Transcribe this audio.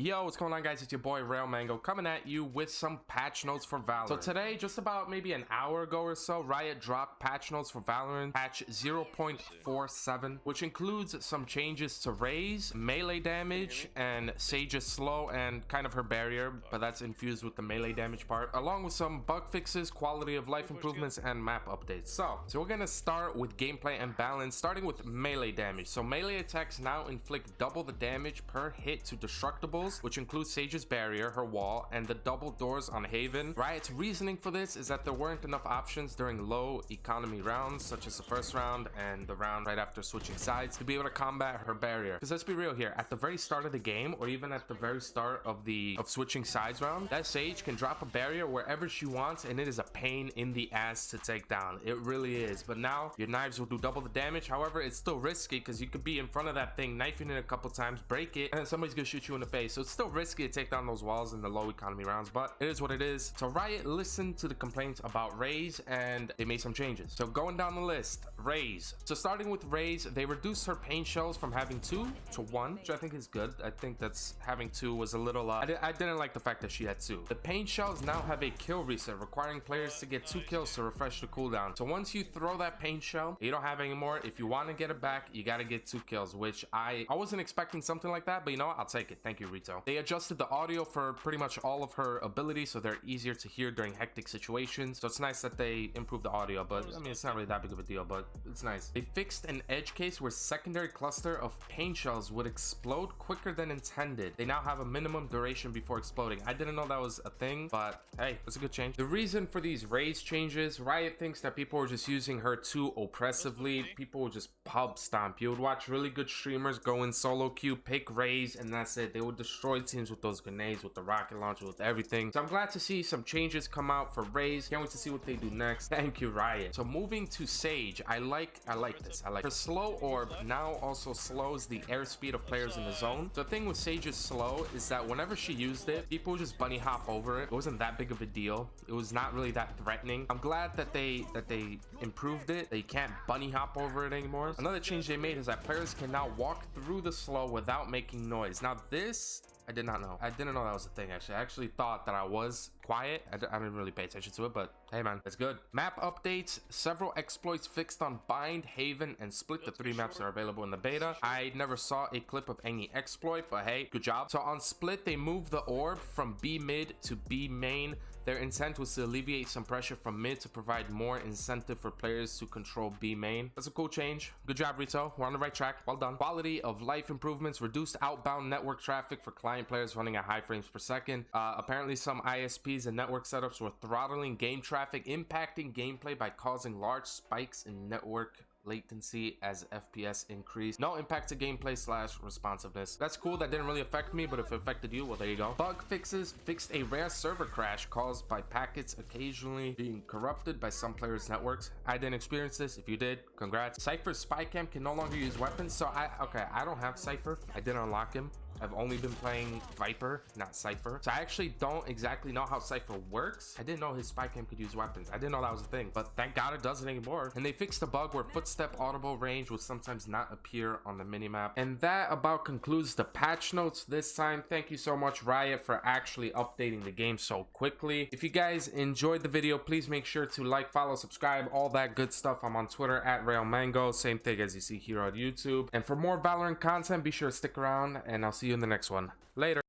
Yo, what's going on, guys? It's your boy RailMango coming at you with some patch notes for Valorant. So today, just about maybe an hour ago or so, Riot dropped patch notes for Valorant patch 0.47, which includes some changes to Raze, melee damage, and Sage's slow and kind of her barrier, but that's infused with the melee damage part, along with some bug fixes, quality of life improvements, and map updates. So we're gonna start with gameplay and balance, starting with melee damage. So melee attacks now inflict double the damage per hit to destructibles, which includes Sage's barrier, her wall, and the double doors on Haven. Riot's reasoning for this is that there weren't enough options during low economy rounds, such as the first round and the round right after switching sides, to be able to combat her barrier. Because let's be real here, at the very start of the game, or even at the very start of switching sides round, that Sage can drop a barrier wherever she wants, and it is a pain in the ass to take down. It really is. But now your knives will do double the damage. However, it's still risky because you could be in front of that thing, knifing it a couple times, break it, and then somebody's gonna shoot you in the face. So it's still risky to take down those walls in the low economy rounds, but it is what it is. So Riot listened to the complaints about Raze and they made some changes. So going down the list, Raze. So starting with Raze, they reduced her pain shells from having 2 to 1, which I think is good. I think that's having 2 was a little I didn't like the fact that she had 2. The pain shells now have a kill reset, requiring players to get 2 kills to refresh the cooldown. So once you throw that pain shell, you don't have any more. If you want to get it back, you got to get 2 kills, which I wasn't expecting something like that, but you know what? I'll take it. Thank you, Rito. They adjusted the audio for pretty much all of her abilities, so they're easier to hear during hectic situations. So it's nice that they improved the audio, but I mean, it's not really that big of a deal, but it's nice. They fixed an edge case where secondary cluster of pain shells would explode quicker than intended. They now have a minimum duration before exploding. I didn't know that was a thing, but hey, that's a good change. The reason for these Raze changes, Riot thinks that people were just using her too oppressively. People would just pub stomp. You would watch really good streamers go in solo queue, pick Raze, and that's it. They would destroy teams with those grenades, with the rocket launcher, with everything. So I'm glad to see some changes come out for Raze. Can't wait to see what they do next. Thank you, Riot. So moving to Sage, I like this. Her slow orb now also slows the airspeed of players in the zone. The thing with Sage's slow is that whenever she used it, people would just bunny hop over it. It wasn't that big of a deal. It was not really that threatening. I'm glad that they improved it. They can't bunny hop over it anymore. Another change they made is that players can now walk through the slow without making noise. Now this, I did not know. I didn't know that was a thing, actually. I actually thought that I was quiet. I didn't really pay attention to it, but hey, man, it's good. Map updates. Several exploits fixed on Bind, Haven, and Split. The 3 maps are available in the beta. I never saw a clip of any exploit, but hey, good job. So on Split, they moved the orb from B mid to B main. Their intent was to alleviate some pressure from mid to provide more incentive for players to control B main. That's a cool change. Good job, Rito. We're on the right track. Well done. Quality of life improvements. Reduced outbound network traffic for client players running at high frames per second. Apparently some ISPs and network setups were throttling game traffic, impacting gameplay by causing large spikes in network latency as FPS increased. No impact to gameplay / responsiveness. That's cool. That didn't really affect me, but if it affected you, well, there you go. Bug fixes. Fixed a rare server crash caused by packets occasionally being corrupted by some players' networks. I didn't experience this. If you did, congrats. Cypher's spy cam can no longer use weapons. So I don't have Cypher. I didn't unlock him. I've only been playing Viper, not Cypher. So I actually don't exactly know how Cypher works. I didn't know his spy cam could use weapons. I didn't know that was a thing, but thank God it doesn't anymore. And they fixed a bug where footstep audible range would sometimes not appear on the minimap. And that about concludes the patch notes this time. Thank you so much, Riot, for actually updating the game so quickly. If you guys enjoyed the video, please make sure to like, follow, subscribe, all that good stuff. I'm on Twitter at RailMango. Same thing as you see here on YouTube. And for more Valorant content, be sure to stick around, and I'll see you in the next one. Later.